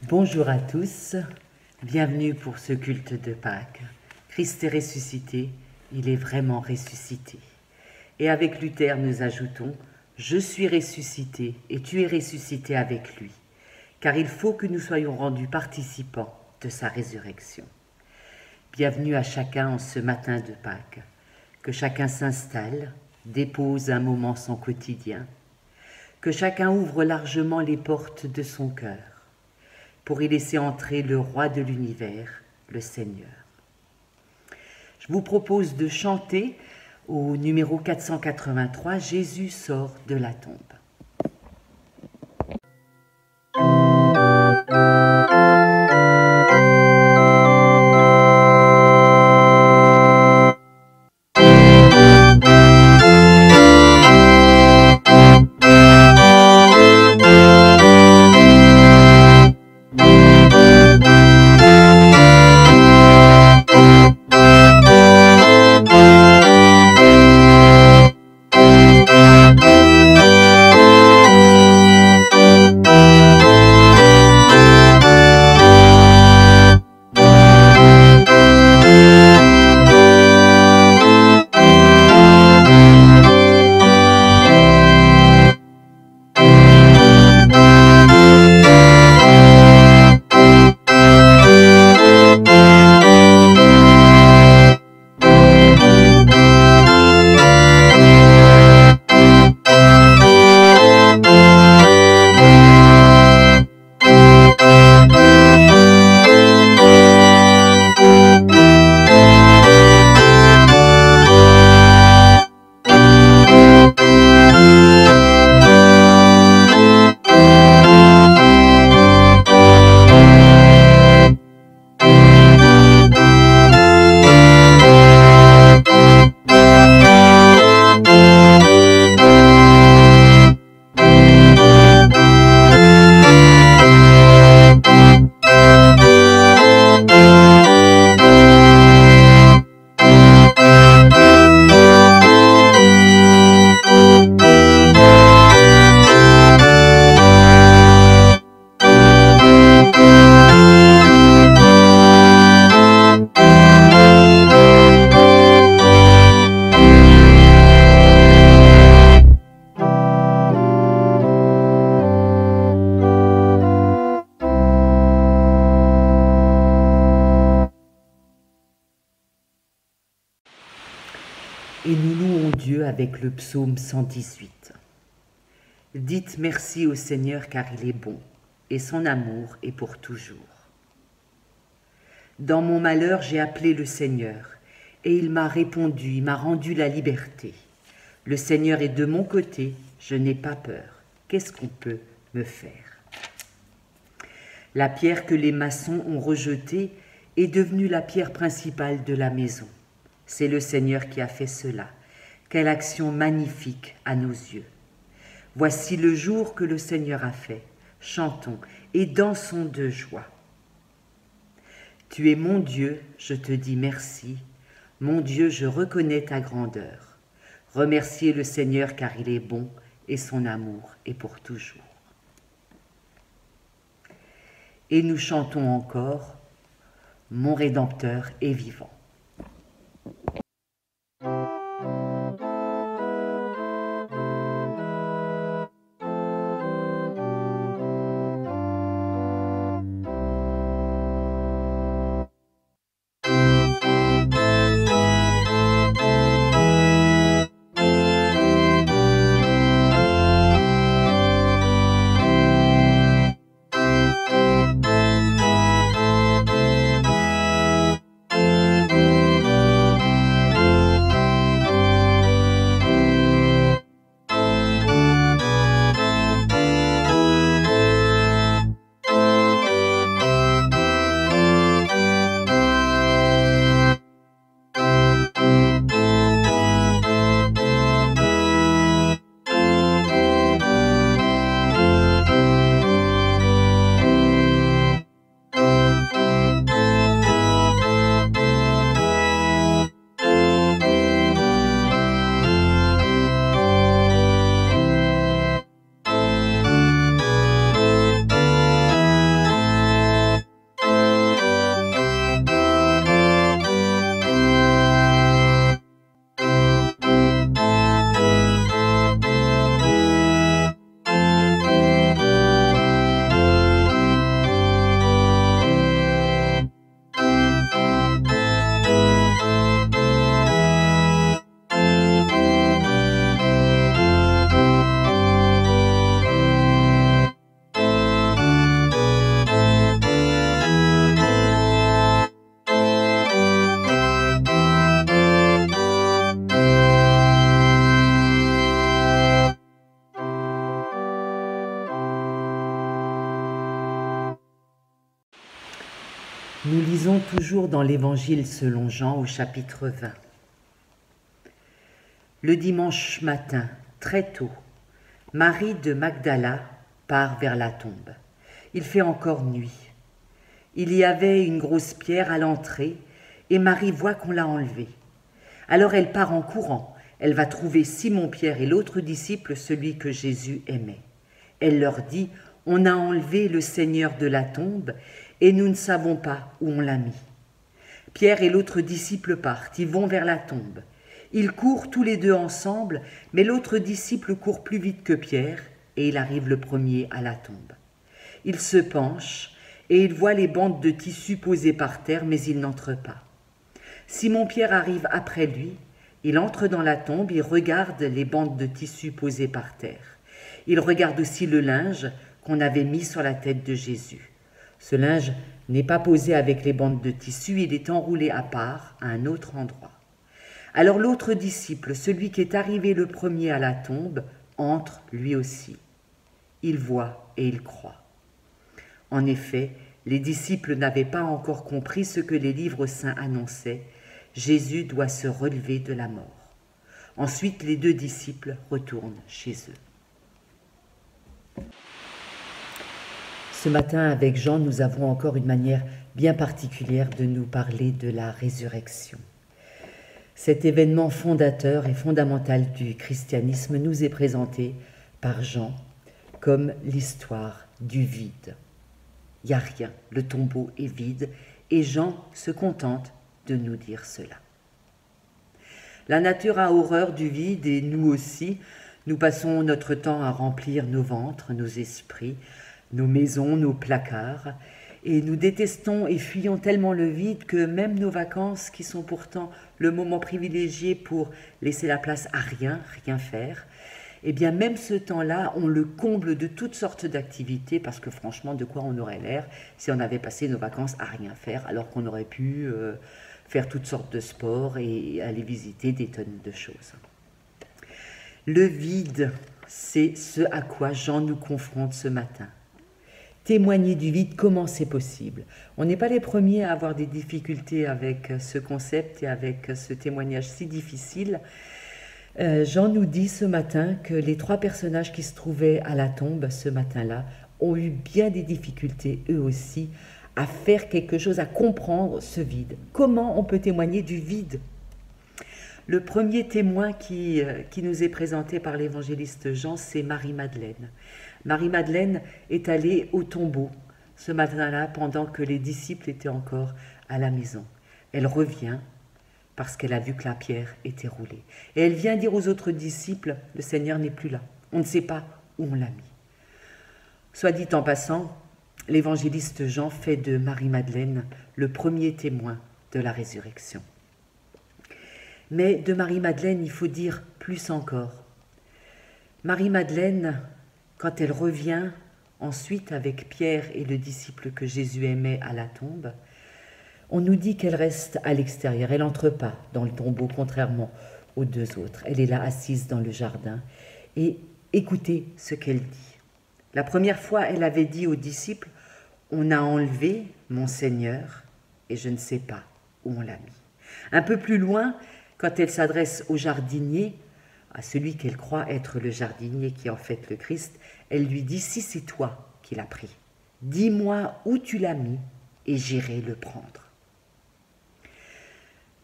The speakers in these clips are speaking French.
Bonjour à tous, bienvenue pour ce culte de Pâques. Christ est ressuscité, il est vraiment ressuscité. Et avec Luther, nous ajoutons « Je suis ressuscité et tu es ressuscité avec lui », car il faut que nous soyons rendus participants de sa résurrection. Bienvenue à chacun en ce matin de Pâques, que chacun s'installe, dépose un moment son quotidien, que chacun ouvre largement les portes de son cœur, pour y laisser entrer le roi de l'univers, le Seigneur. Je vous propose de chanter au numéro 483, Jésus sort de la tombe. Et nous louons Dieu avec le psaume 118. Dites merci au Seigneur car il est bon, et son amour est pour toujours. Dans mon malheur, j'ai appelé le Seigneur, et il m'a répondu, il m'a rendu la liberté. Le Seigneur est de mon côté, je n'ai pas peur. Qu'est-ce qu'on peut me faire? La pierre que les maçons ont rejetée est devenue la pierre principale de la maison. C'est le Seigneur qui a fait cela. Quelle action magnifique à nos yeux. Voici le jour que le Seigneur a fait. Chantons et dansons de joie. Tu es mon Dieu, je te dis merci. Mon Dieu, je reconnais ta grandeur. Remerciez le Seigneur car il est bon et son amour est pour toujours. Et nous chantons encore, mon Rédempteur est vivant. Nous lisons toujours dans l'Évangile selon Jean au chapitre 20. Le dimanche matin, très tôt, Marie de Magdala part vers la tombe. Il fait encore nuit. Il y avait une grosse pierre à l'entrée et Marie voit qu'on l'a enlevée. Alors elle part en courant. Elle va trouver Simon-Pierre et l'autre disciple, celui que Jésus aimait. Elle leur dit « On a enlevé le Seigneur de la tombe et nous ne savons pas où on l'a mis. » Pierre et l'autre disciple partent, ils vont vers la tombe. Ils courent tous les deux ensemble, mais l'autre disciple court plus vite que Pierre et il arrive le premier à la tombe. Il se penche et il voit les bandes de tissu posées par terre, mais il n'entre pas. Simon-Pierre arrive après lui, il entre dans la tombe, il regarde les bandes de tissu posées par terre. Il regarde aussi le linge qu'on avait mis sur la tête de Jésus. Ce linge n'est pas posé avec les bandes de tissu, il est enroulé à part, à un autre endroit. Alors l'autre disciple, celui qui est arrivé le premier à la tombe, entre lui aussi. Il voit et il croit. En effet, les disciples n'avaient pas encore compris ce que les livres saints annonçaient. Jésus doit se relever de la mort. Ensuite, les deux disciples retournent chez eux. Ce matin, avec Jean, nous avons encore une manière bien particulière de nous parler de la résurrection. Cet événement fondateur et fondamental du christianisme nous est présenté par Jean comme l'histoire du vide. Il n'y a rien, le tombeau est vide, et Jean se contente de nous dire cela. La nature a horreur du vide et nous aussi, nous passons notre temps à remplir nos ventres, nos esprits, nos maisons, nos placards, et nous détestons et fuyons tellement le vide que même nos vacances, qui sont pourtant le moment privilégié pour laisser la place à rien faire, eh bien même ce temps-là, on le comble de toutes sortes d'activités, parce que franchement, de quoi on aurait l'air si on avait passé nos vacances à rien faire, alors qu'on aurait pu faire toutes sortes de sports et aller visiter des tonnes de choses. Le vide, c'est ce à quoi Jean nous confronte ce matin. Témoigner du vide, comment c'est possible? On n'est pas les premiers à avoir des difficultés avec ce concept et avec ce témoignage si difficile. Jean nous dit ce matin que les trois personnages qui se trouvaient à la tombe ce matin-là ont eu bien des difficultés, eux aussi, à faire quelque chose, à comprendre ce vide. Comment on peut témoigner du vide? Le premier témoin qui nous est présenté par l'évangéliste Jean, c'est Marie-Madeleine. Marie-Madeleine est allée au tombeau ce matin-là pendant que les disciples étaient encore à la maison. Elle revient parce qu'elle a vu que la pierre était roulée. Et elle vient dire aux autres disciples, le Seigneur n'est plus là, on ne sait pas où on l'a mis. Soit dit en passant, l'évangéliste Jean fait de Marie-Madeleine le premier témoin de la résurrection. Mais de Marie-Madeleine, il faut dire plus encore. Marie-Madeleine, quand elle revient ensuite avec Pierre et le disciple que Jésus aimait à la tombe, on nous dit qu'elle reste à l'extérieur, elle n'entre pas dans le tombeau, contrairement aux deux autres. Elle est là assise dans le jardin. Et écoutez ce qu'elle dit. La première fois, elle avait dit aux disciples, « On a enlevé mon Seigneur et je ne sais pas où on l'a mis. » Un peu plus loin, quand elle s'adresse au jardinier, à celui qu'elle croit être le jardinier qui est en fait le Christ, elle lui dit « Si c'est toi qui l'as pris, dis-moi où tu l'as mis et j'irai le prendre. »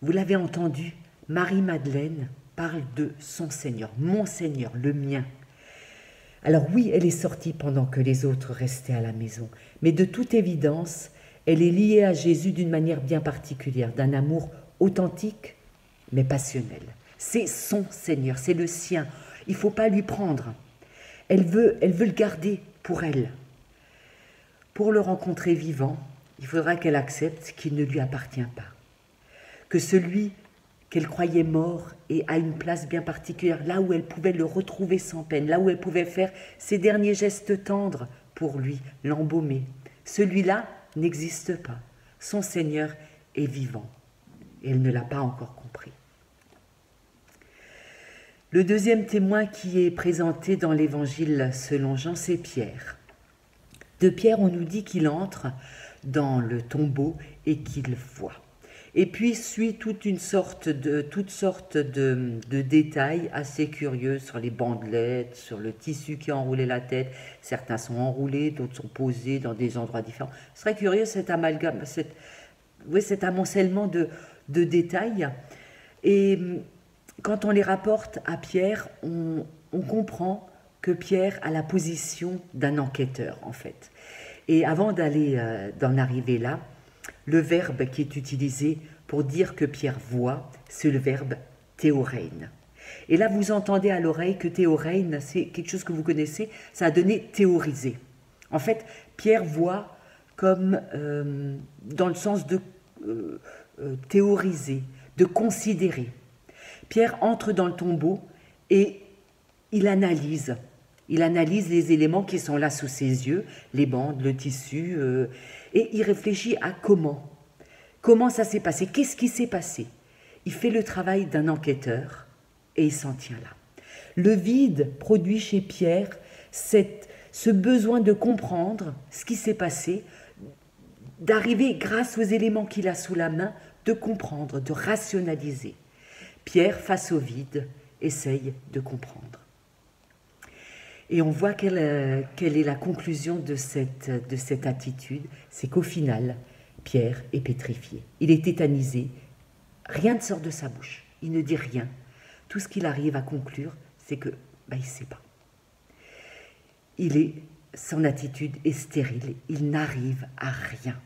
Vous l'avez entendu, Marie-Madeleine parle de son Seigneur, mon Seigneur, le mien. Alors oui, elle est sortie pendant que les autres restaient à la maison, mais de toute évidence, elle est liée à Jésus d'une manière bien particulière, d'un amour authentique mais passionnel. C'est son Seigneur, c'est le sien, il ne faut pas lui prendre. Elle veut le garder pour elle. Pour le rencontrer vivant, il faudra qu'elle accepte qu'il ne lui appartient pas. Que celui qu'elle croyait mort et à une place bien particulière, là où elle pouvait le retrouver sans peine, là où elle pouvait faire ses derniers gestes tendres pour lui, l'embaumer. Celui-là n'existe pas. Son Seigneur est vivant. Et elle ne l'a pas encore compris. Le deuxième témoin qui est présenté dans l'Évangile selon Jean, c'est Pierre. De Pierre, on nous dit qu'il entre dans le tombeau et qu'il voit. Et puis suit toutes sortes de détails assez curieux sur les bandelettes, sur le tissu qui enroulait la tête. Certains sont enroulés, d'autres sont posés dans des endroits différents. C'est très curieux cet amalgame, cet amoncellement de détails. Et quand on les rapporte à Pierre, on comprend que Pierre a la position d'un enquêteur, en fait. Et avant d'en arriver là, le verbe qui est utilisé pour dire que Pierre voit, c'est le verbe théorein. Et là, vous entendez à l'oreille que théorein, c'est quelque chose que vous connaissez, ça a donné théoriser. En fait, Pierre voit comme dans le sens de théoriser, de considérer. Pierre entre dans le tombeau et il analyse les éléments qui sont là sous ses yeux, les bandes, le tissu, et il réfléchit à comment ça s'est passé, qu'est-ce qui s'est passé. Il fait le travail d'un enquêteur et il s'en tient là. Le vide produit chez Pierre ce besoin de comprendre ce qui s'est passé, d'arriver grâce aux éléments qu'il a sous la main, de comprendre, de rationaliser. Pierre, face au vide, essaye de comprendre. Et on voit quelle est la conclusion de cette attitude, c'est qu'au final, Pierre est pétrifié. Il est tétanisé, rien ne sort de sa bouche, il ne dit rien. Tout ce qu'il arrive à conclure, c'est que il ne sait pas. Son attitude est stérile, il n'arrive à rien.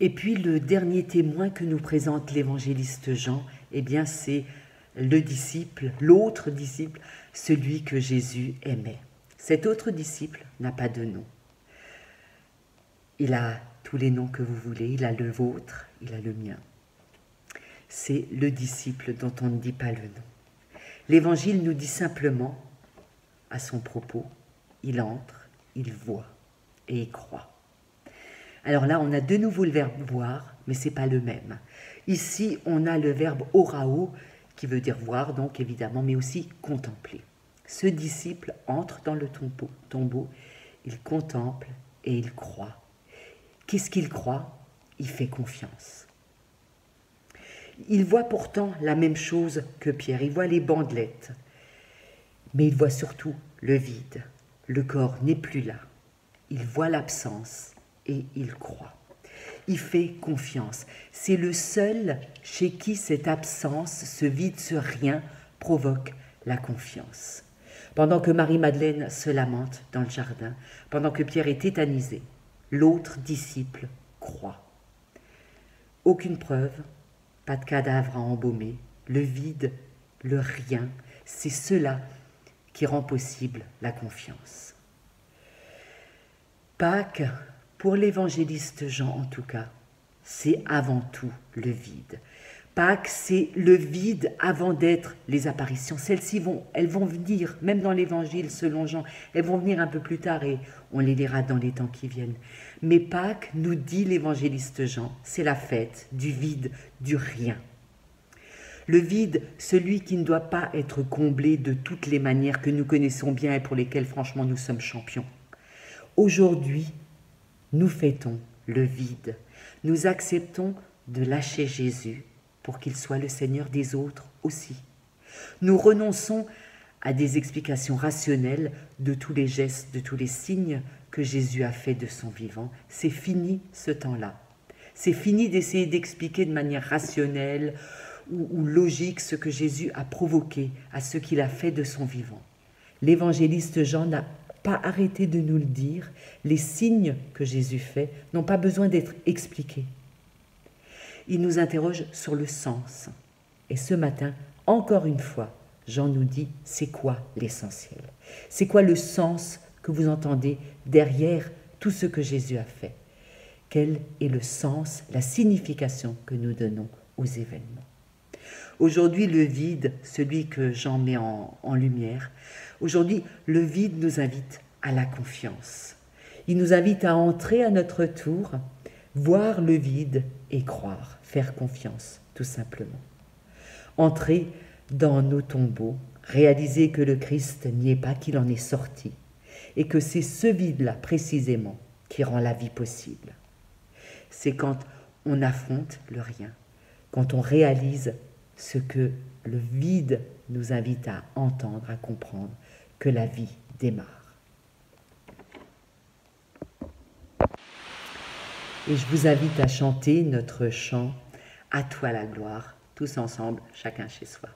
Et puis le dernier témoin que nous présente l'évangéliste Jean, eh bien c'est l'autre disciple, celui que Jésus aimait. Cet autre disciple n'a pas de nom. Il a tous les noms que vous voulez, il a le vôtre, il a le mien. C'est le disciple dont on ne dit pas le nom. L'Évangile nous dit simplement, à son propos, il entre, il voit et il croit. Alors là, on a de nouveau le verbe voir, mais ce n'est pas le même. Ici, on a le verbe orao, qui veut dire voir, donc évidemment, mais aussi contempler. Ce disciple entre dans le tombeau, il contemple et il croit. Qu'est-ce qu'il croit? Il fait confiance. Il voit pourtant la même chose que Pierre, il voit les bandelettes, mais il voit surtout le vide. Le corps n'est plus là. Il voit l'absence et il croit. Il fait confiance. C'est le seul chez qui cette absence, ce vide, ce rien provoque la confiance. Pendant que Marie-Madeleine se lamente dans le jardin, pendant que Pierre est tétanisé, l'autre disciple croit. Aucune preuve, pas de cadavre à embaumer, le vide, le rien, c'est cela qui rend possible la confiance. Pâques, pour l'évangéliste Jean en tout cas, c'est avant tout le vide. Pâques, c'est le vide avant d'être les apparitions. Celles-ci elles vont venir, même dans l'évangile selon Jean, elles vont venir un peu plus tard et on les lira dans les temps qui viennent. Mais Pâques, nous dit l'évangéliste Jean, c'est la fête du vide, du rien. Le vide, celui qui ne doit pas être comblé de toutes les manières que nous connaissons bien et pour lesquelles franchement nous sommes champions. Aujourd'hui, nous fêtons le vide. Nous acceptons de lâcher Jésus pour qu'il soit le Seigneur des autres aussi. Nous renonçons à des explications rationnelles de tous les gestes, de tous les signes que Jésus a fait de son vivant. C'est fini ce temps-là. C'est fini d'essayer d'expliquer de manière rationnelle ou logique ce que Jésus a provoqué à ce qu'il a fait de son vivant. L'évangéliste Jean n'a pas arrêté de nous le dire, les signes que Jésus fait n'ont pas besoin d'être expliqués. Il nous interroge sur le sens. Et ce matin, encore une fois, Jean nous dit, c'est quoi l'essentiel? C'est quoi le sens que vous entendez derrière tout ce que Jésus a fait? Quel est le sens, la signification que nous donnons aux événements? Aujourd'hui, le vide, celui que Jean met en lumière, aujourd'hui, le vide nous invite à la confiance. Il nous invite à entrer à notre tour, voir le vide et croire, faire confiance, tout simplement. Entrer dans nos tombeaux, réaliser que le Christ n'y est pas, qu'il en est sorti, et que c'est ce vide-là, précisément, qui rend la vie possible. C'est quand on affronte le rien, quand on réalise ce que le vide nous invite à entendre, à comprendre, que la vie démarre. Et je vous invite à chanter notre chant « À toi la gloire », tous ensemble, chacun chez soi.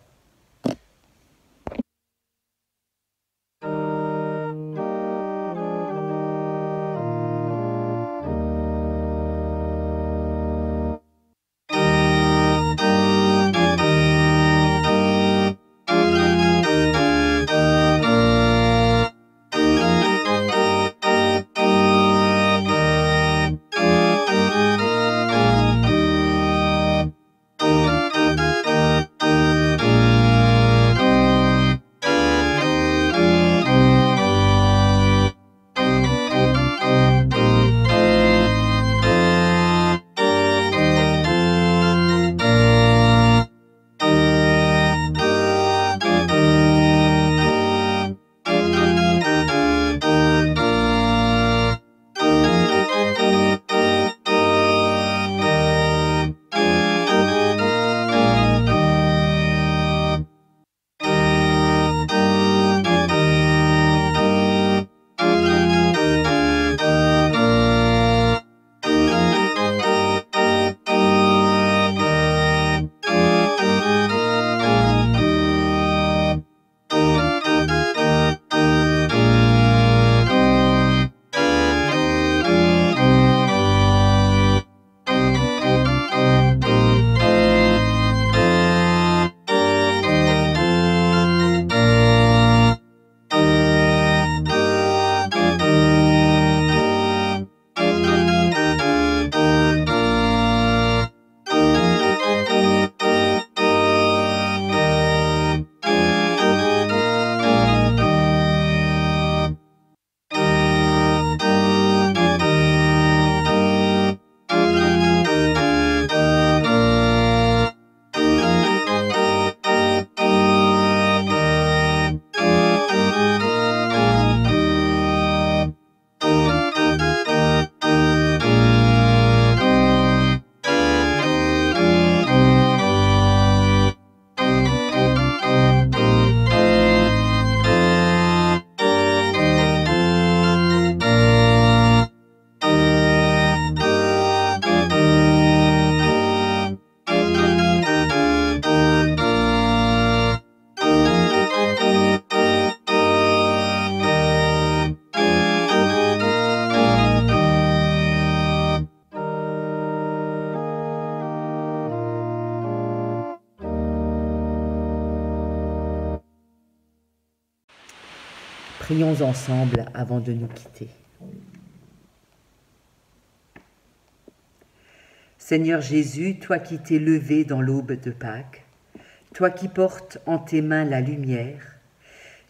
Prions ensemble avant de nous quitter. Seigneur Jésus, toi qui t'es levé dans l'aube de Pâques, toi qui portes en tes mains la lumière,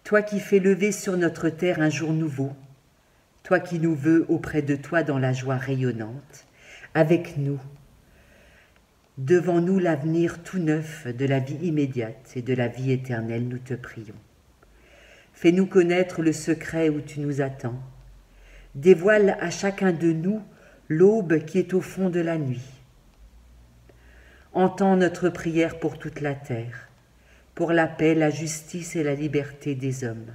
toi qui fais lever sur notre terre un jour nouveau, toi qui nous veux auprès de toi dans la joie rayonnante, avec nous, devant nous l'avenir tout neuf de la vie immédiate et de la vie éternelle, nous te prions. Fais-nous connaître le secret où tu nous attends. Dévoile à chacun de nous l'aube qui est au fond de la nuit. Entends notre prière pour toute la terre, pour la paix, la justice et la liberté des hommes,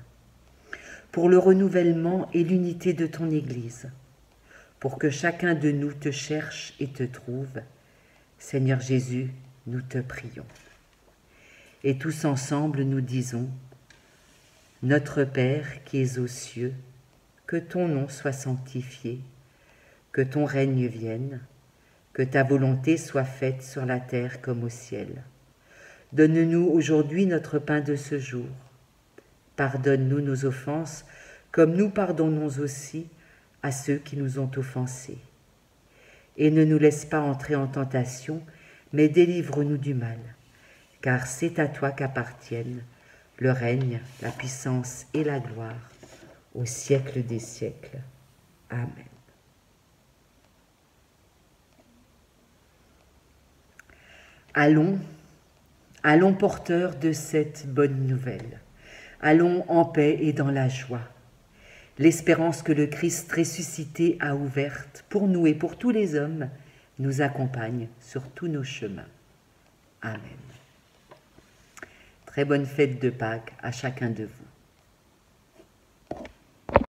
pour le renouvellement et l'unité de ton Église, pour que chacun de nous te cherche et te trouve. Seigneur Jésus, nous te prions. Et tous ensemble nous disons: Notre Père qui es aux cieux, que ton nom soit sanctifié, que ton règne vienne, que ta volonté soit faite sur la terre comme au ciel. Donne-nous aujourd'hui notre pain de ce jour. Pardonne-nous nos offenses, comme nous pardonnons aussi à ceux qui nous ont offensés. Et ne nous laisse pas entrer en tentation, mais délivre-nous du mal, car c'est à toi qu'appartiennent le règne, la puissance et la gloire, au siècle des siècles. Amen. Allons porteurs de cette bonne nouvelle. Allons en paix et dans la joie. L'espérance que le Christ ressuscité a ouverte pour nous et pour tous les hommes nous accompagne sur tous nos chemins. Amen. Très bonne fête de Pâques à chacun de vous.